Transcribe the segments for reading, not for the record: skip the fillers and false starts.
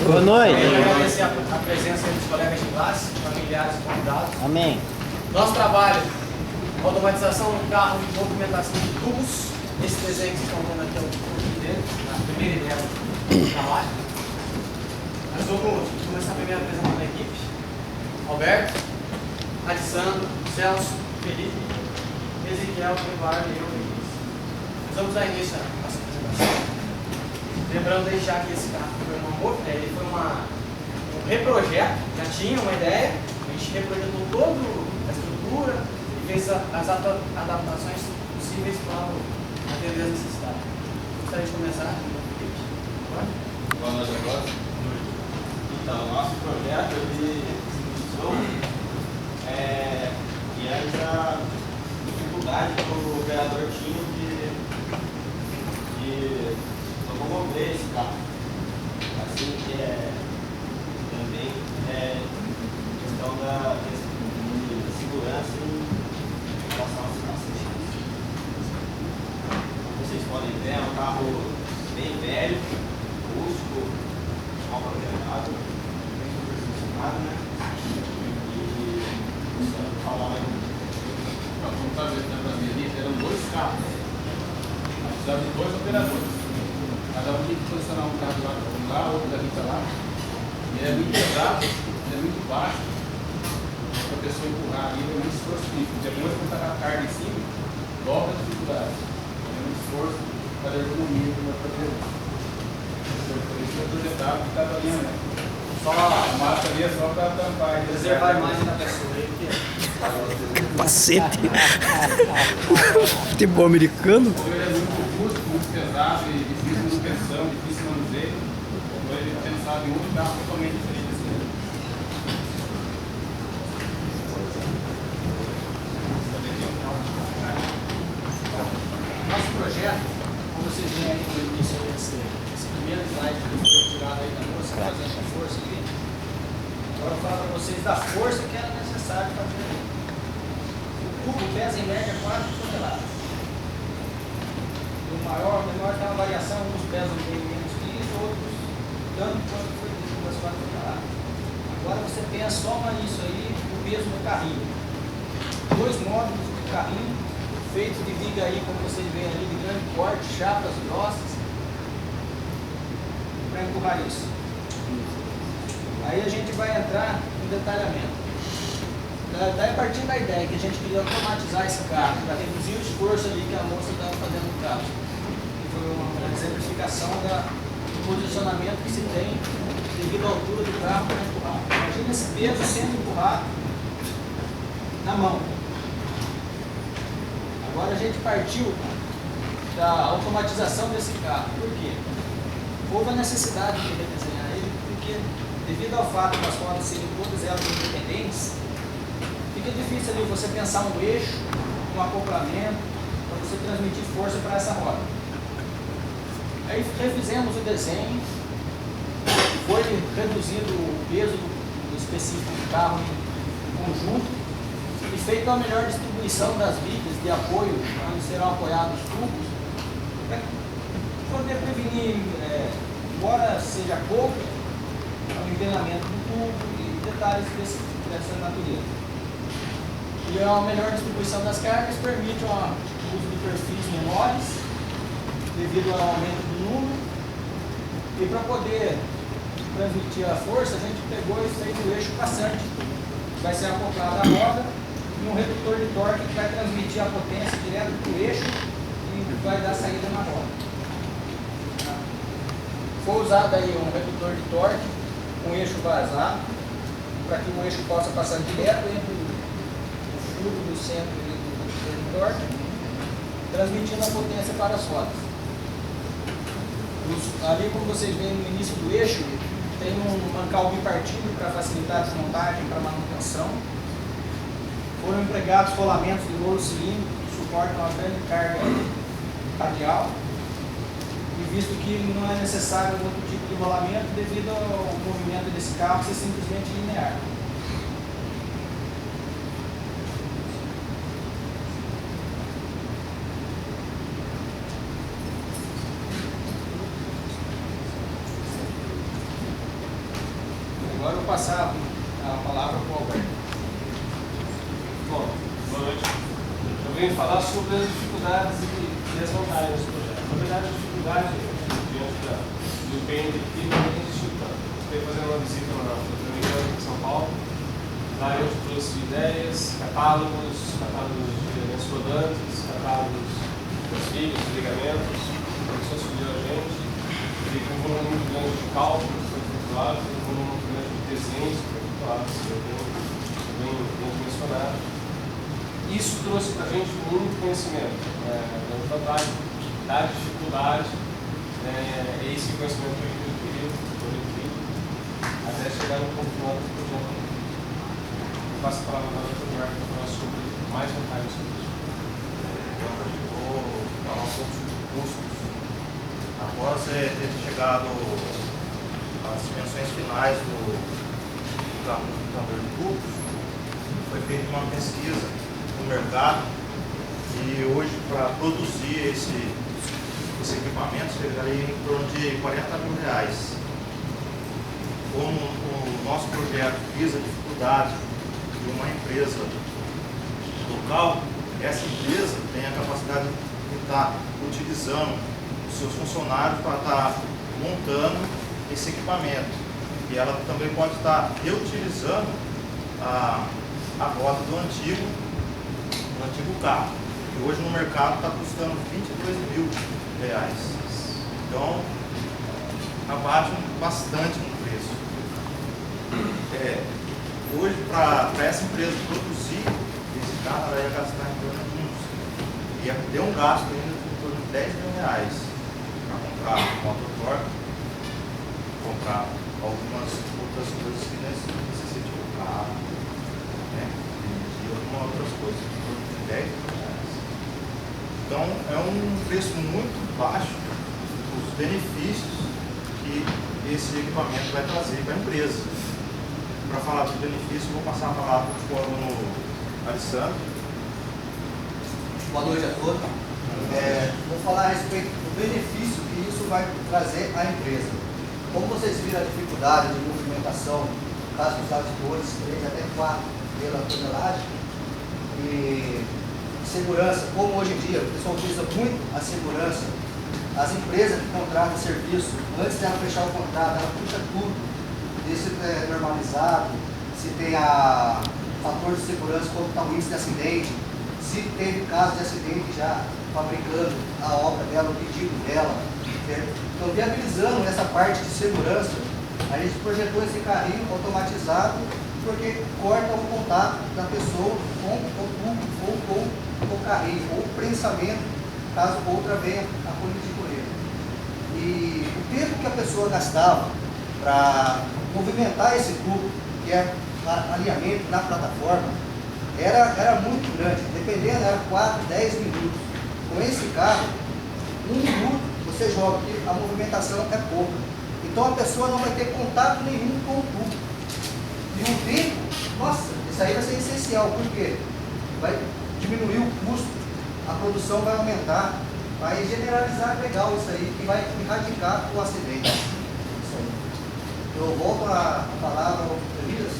Boa noite. Agradecer a presença dos colegas de classe, familiares e convidados. Amém. Nosso trabalho, automatização do carro e movimentação de tubos. Esse desenho que vocês estão vendo aqui é o pouquinho dele, a primeira ideia do trabalho. Nós vamos começar primeiro apresentando a equipe. Alberto, Alessandro, Celso, Felipe, Ezequiel, Eduardo e eu, Luiz. Nós vamos dar início à nossa apresentação. Lembrando aí já que esse carro foi um reprojeto, já tinha uma ideia, a gente reprojetou toda a estrutura e fez as adaptações possíveis para atender as necessidades. Gostaria de começar? Boa noite a todos. Então, nosso projeto de iniciou diante da dificuldade que o operador tinha de locomover esse carro. Assim que também questão de segurança em relação às assistências. Como vocês podem ver, é um carro bem velho, rústico, mal projetado, bem supervisionado, né? E precisando falar mais um pouco. Como está vendo na planilha, eram dois carros. Precisava de dois operadores. Cada um tinha que posicionar um carro lá para lá, outro daqui para lá. E é muito pesado, é muito baixo. Para a pessoa empurrar ali, é muito esforço físico. Depois, quando está a carga em cima, dobra a dificuldade. É muito esforço para a ergonomia que vai fazer. Por isso é projetado que estava ali, né? Só a massa ali é só para tampar. Reservar a imagem da pessoa aí, Cacete. Futebol americano. Ele é muito robusto, muito pesado e difícil de manutenção, difícil de manuseio. Então ele é pensado em outro carro totalmente diferente desse mesmo. Nosso projeto, como vocês veem aí no início desse primeiro slide que foi tirado aí da moça, fazendo a força aqui. Agora eu vou falar para vocês da força que era necessário fazer. O cubo pesa em média 4 toneladas. O maior, menor tem uma variação, uns pesam bem menos que isso, outros tanto quanto foi dito das 4 toneladas. Agora você pensa, soma isso aí, o peso do carrinho. 2 módulos de carrinho, feitos de viga aí, como vocês veem ali, de grande porte, chapas grossas, para empurrar isso. Aí a gente vai entrar no detalhamento. Daí a partir da ideia que a gente queria automatizar esse carro, para reduzir o esforço ali que a moça estava fazendo no carro. Que foi uma exemplificação do posicionamento que se tem devido à altura do carro para empurrar. Imagina esse peso sendo empurrado na mão. Agora a gente partiu da automatização desse carro. Por quê? Houve a necessidade de redesenhar ele, porque devido ao fato das rodas serem todas elas independentes, fica difícil ali você pensar um eixo, um acoplamento, para você transmitir força para essa roda. Aí refizemos o desenho, foi reduzido o peso do específico do carro em conjunto e feita a melhor distribuição das vigas de apoio onde serão apoiados os tubos, para poder prevenir, embora seja pouco, o empenamento do tubo e detalhes dessa natureza. E a melhor distribuição das cargas permite o uso de perfis menores, devido ao aumento do número. E para poder transmitir a força, a gente pegou e fez o eixo passante, que vai ser acoplado à roda, e um redutor de torque que vai transmitir a potência direto para o eixo e vai dar saída na roda. Foi usado aí um redutor de torque com eixo vazado, para que o eixo possa passar direto entre do centro do torque, transmitindo a potência para as rodas. Ali, como vocês veem no início do eixo, tem um mancal bipartido para facilitar a desmontagem para manutenção. Foram empregados rolamentos de rolo cilíndrico que suportam a grande carga radial. E visto que não é necessário outro tipo de rolamento devido ao movimento desse carro ser simplesmente linear. Agora eu vou passar a palavra para o Alberto. Bom, boa noite. Eu venho falar sobre as dificuldades e as vantagens do projeto. Na verdade, a dificuldade, diante do empenho da equipe, a gente veio fazendo uma visita na Prefeitura de São Paulo. Lá a gente trouxe ideias, catálogos de elementos rodantes, catálogos dos fios, de ligamentos, a pessoa subiu a gente, e com um volume muito grande de cálculos, foi efetuado, com um volume muito grande de desenhos, foi efetuado, bem mencionado. Isso trouxe para a gente muito conhecimento, grande vantagem, da dificuldade, é esse conhecimento que a gente adquiriu, até chegar no ponto do projeto. Eu passo a palavra agora para o Eduardo para falar sobre mais vantagens sobre isso. Vou falar um pouco sobre custos. Após ter chegado às dimensões finais do tamanho de tubos, foi feita uma pesquisa no mercado e hoje, para produzir esse equipamento, chegaria em torno de R$40 mil. Como o nosso projeto visa a dificuldade de uma empresa local, essa empresa tem a capacidade de estar utilizando os seus funcionários para estar montando esse equipamento. E ela também pode estar reutilizando a roda do antigo carro, que hoje no mercado está custando R$22 mil. Então, abate bastante no preço. Hoje, para essa empresa produzir esse carro, ela ia gastar em torno de ia ter um gasto ainda em torno de R$10 mil para comprar mototorque, comprar algumas outras coisas que necessitam do carro, e algumas outras coisas em torno de R$10 mil. Então, é um preço muito baixo os benefícios que esse equipamento vai trazer para a empresa. Para falar dos benefícios, vou passar a palavra para o aluno Alessandro. Boa noite a todos. Vou falar a respeito do benefício que isso vai trazer à empresa. Como vocês viram a dificuldade de movimentação, no caso dos aditores, 3 até 4 pela tonelagem, e segurança, como hoje em dia o pessoal utiliza muito a segurança, as empresas que contratam serviço, antes dela fechar o contrato, ela puxa tudo, se é normalizado, se tem a fator de segurança, como está o índice de acidente, se teve caso de acidente já fabricando a obra dela, o pedido dela. Então, viabilizando essa parte de segurança, a gente projetou esse carrinho automatizado, porque corta o contato da pessoa com o público ou com o carrinho, ou o prensamento, caso outra venha a colidir com ele. E o tempo que a pessoa gastava para movimentar esse tubo, que é alinhamento na plataforma, era muito grande, dependendo, era 4, 10 minutos. Com esse carro, 1 minuto você joga, porque a movimentação é pouca. Então a pessoa não vai ter contato nenhum com o tubo. E o tempo, nossa, isso aí vai ser essencial, porque vai diminuir o custo, a produção vai aumentar, vai generalizar legal isso aí, e vai erradicar o acidente. Isso aí. Eu volto a palavra ao Elias.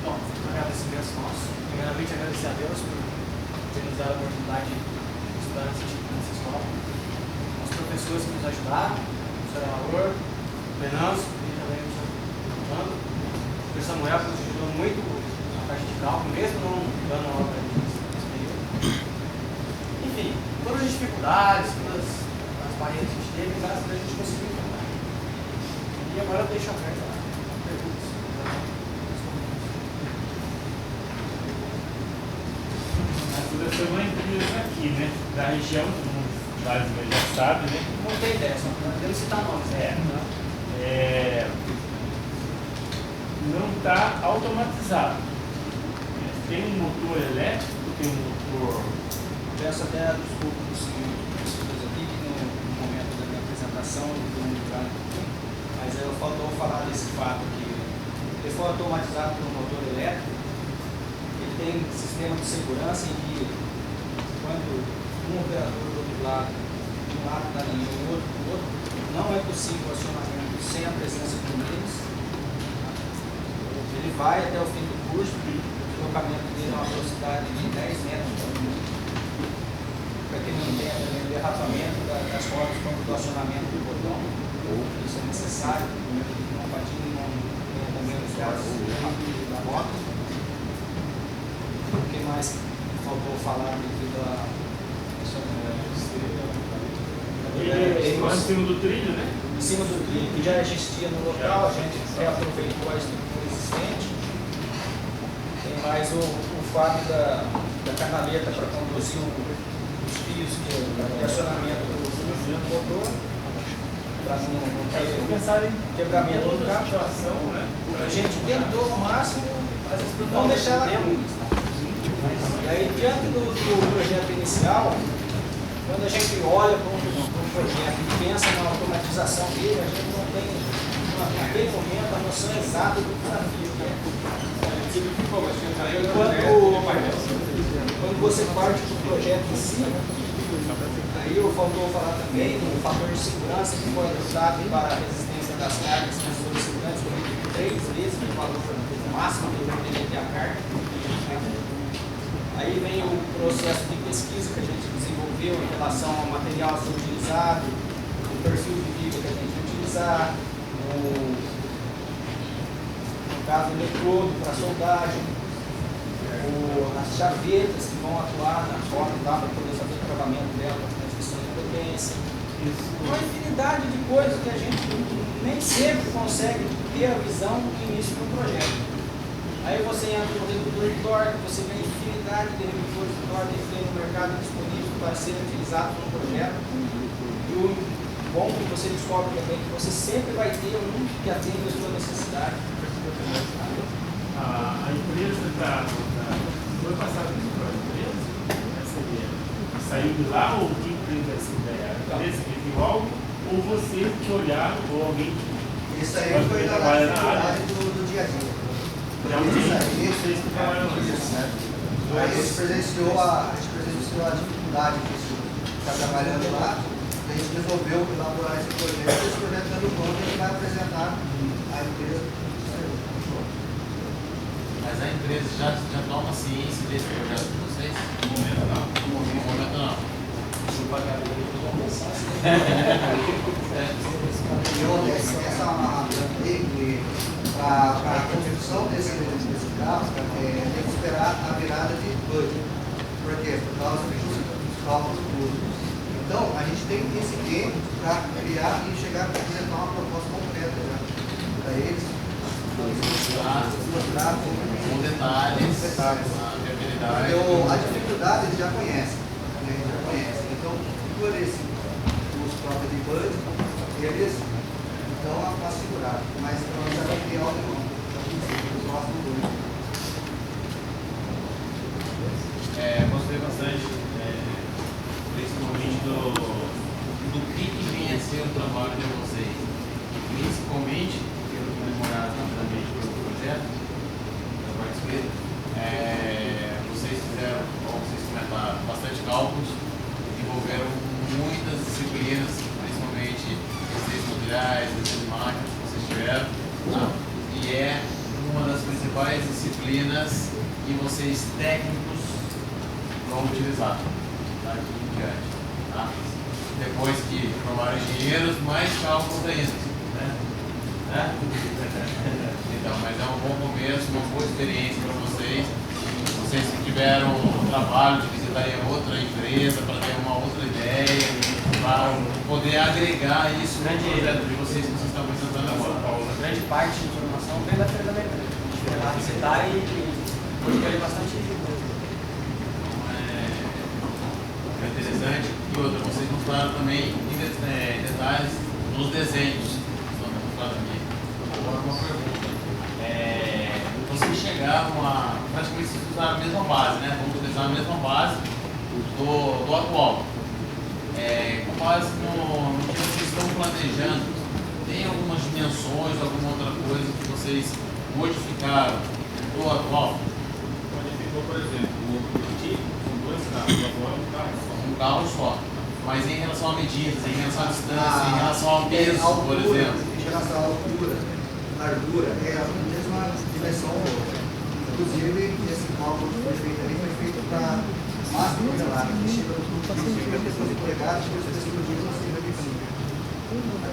Bom, agradecimentos nossos. Primeiramente, agradecer a Deus por ter nos dado a oportunidade de estudar nessa escola. Os professores que nos ajudaram, o Sr. Alaor, o Venâncio, e também o Sr. Fernando. O Sr. Samuel, que nos ajudou muito na parte de cálculo, mesmo não dando aula nesse período. Enfim, todas as dificuldades, todas as barreiras que a gente teve, graças a Deus a gente conseguiu enfrentar. E agora eu deixo aberto a perguntas. Foi uma empresa aqui, né? Da região, vários já sabem, né? Não tem ideia, só podemos citar nomes. Não está automatizado. Tem um motor elétrico, tem um motor. Peço até desculpa para os senhores aqui, que no momento da minha apresentação eu estou entrar um pouquinho, mas eu faltou falar desse fato que ele foi automatizado por um motor elétrico. Ele tem um sistema de segurança em que, quando um operador do outro lado, de um lado da linha e o outro do outro, não é possível o acionamento sem a presença de um deles. vai até o fim do curso, o deslocamento dele é uma velocidade de 10 metros por minuto, para que não tenha também o derrapamento das rodas quando do acionamento do botão. Isso é necessário, não patine, não tenha também os gatos da moto. O que mais faltou falar devido a Ele em cima do trilho, né? em cima do trilho que já existia no local, a gente reaproveitou a estrutura existente. Tem mais o fato da canaleta para conduzir os fios de acionamento do motor, para não ter Pensar em quebramento do outra carro. situação, né? A gente tentou ao máximo não deixar ela ruim. E aí, diante do projeto inicial, quando a gente olha para um projeto e pensa na automatização dele, a gente não tem, naquele momento, a noção exata do desafio. Quando você parte do projeto em si, aí eu faltou falar também do fator de segurança que foi adotado para a resistência das cargas sensores segurantes, 3 vezes o valor máximo que eu poderia ter a carga. Aí vem o processo de pesquisa que a gente desenvolveu em relação ao material a ser utilizado, o perfil de vida que a gente vai utilizar, no caso o eletrodo para soldagem, as chavetas que vão atuar na roda para poder fazer o travamento dela para transmissão de potência. Uma infinidade de coisas que a gente nem sempre consegue ter a visão do início do projeto. Aí você entra no redutor de torque, você vê a infinidade de redutores de torque que tem no mercado disponível para serem utilizados no projeto. E o bom que você descobre também que você sempre vai ter um que atende a sua necessidade. A empresa foi passada para a empresa, essa ideia. Saiu de lá ou quem teve essa ideia? A empresa que viu algo ou vocês que olharam ou alguém que Isso aí foi da atividade do dia a dia. vocês que trabalham nisso, né? A gente presenciou a dificuldade que isso está trabalhando lá, a gente resolveu elaborar esse projeto dando conta e vai apresentar a empresa. Mas a empresa já toma ciência desse projeto de vocês? No momento não. No momento não. Para a construção desse carro, tem que esperar a virada de budget. Por quê? Por causa dos cálculos públicos. Então, a gente tem esse tempo para criar e chegar a apresentar uma proposta concreta para eles. Mostrar com detalhes, a viabilidade. A dificuldade eles já conhecem. Então, por os próprios de budget, eles dão a segurar. Mas nós já vai criar o próximo budget. Gostei bastante, principalmente do que vem a ser o trabalho de vocês. Principalmente, pelo que demorado rapidamente pelo projeto, eu participei, vocês fizeram, como vocês comentaram, bastante cálculos, envolveram muitas disciplinas, principalmente desenhos materiais, desenhos de máquinas que vocês tiveram, e é uma das principais disciplinas que vocês técnicos vão utilizar daqui em diante. Tá? Depois que formaram engenheiros, mais cálculos ainda. Né? Então, mas é um bom começo, uma boa experiência para vocês. Vocês que tiveram o trabalho de visitarem outra empresa para ter uma outra ideia, para poder agregar isso no projeto de vocês que vocês estão apresentando agora. A grande parte da informação vem da feira da minha empresa. A gente vai lá visitar e querer bastante coisa. É interessante. E outra, vocês mostraram também em detalhes nos desenhos. Agora uma pergunta. Vocês chegaram a praticamente utilizar a mesma base, né? Vamos utilizar a mesma base do atual. Com base no que vocês estão planejando, tem algumas dimensões, alguma outra coisa que vocês modificaram do atual? Modificou, por exemplo, o objetivo são 2 carros, agora um carro só. Um carro só. Mas em relação a medidas, em relação à distância, em relação ao peso, por exemplo. Em relação à altura, largura, é a mesma dimensão. Inclusive, esse cálculo que foi feito ali foi feito para massa congelada, que chega no 50 polegadas, depois você explodiu no 55.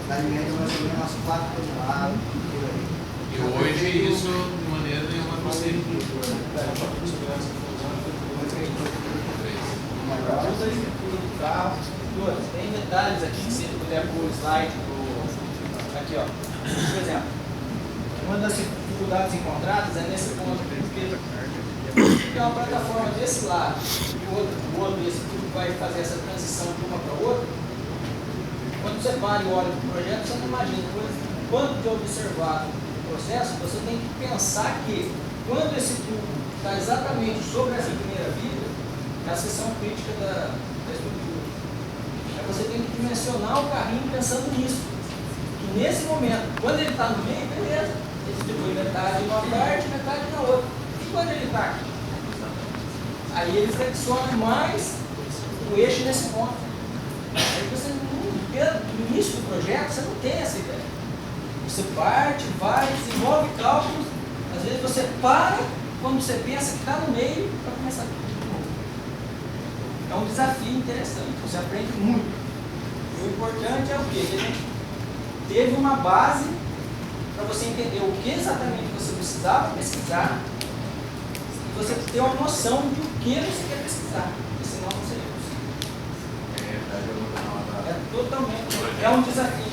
Na média, mais ou menos, umas 4 toneladas, por aí. E hoje isso, de maneira nenhuma, não seria. Tem detalhes aqui que você puder pôr o slide aqui, ó. Por exemplo, uma das dificuldades encontradas é nesse ponto, porque é uma plataforma desse lado e o outro, esse tubo vai fazer essa transição de uma para outra. Quando você para e olha para o projeto, você não imagina. Quando de observar o processo, você tem que pensar que quando esse tubo está exatamente sobre essa primeira viga, é a seção crítica da estrutura. Aí você tem que dimensionar o carrinho pensando nisso. Que nesse momento, quando ele está no meio, beleza. Ele distribui metade numa parte e metade na outra. E quando ele está aqui? Aí ele flexiona mais o eixo nesse ponto. Aí você no início do projeto, você não tem essa ideia. Você parte, vai, desenvolve cálculos, às vezes você para quando você pensa que está no meio para começar tudo de novo. É um desafio interessante, você aprende muito. E o importante é o quê? Ele teve uma base para você entender o que exatamente você precisava pesquisar e você ter uma noção de o que você quer pesquisar, porque senão não seria possível. É totalmente, é um desafio.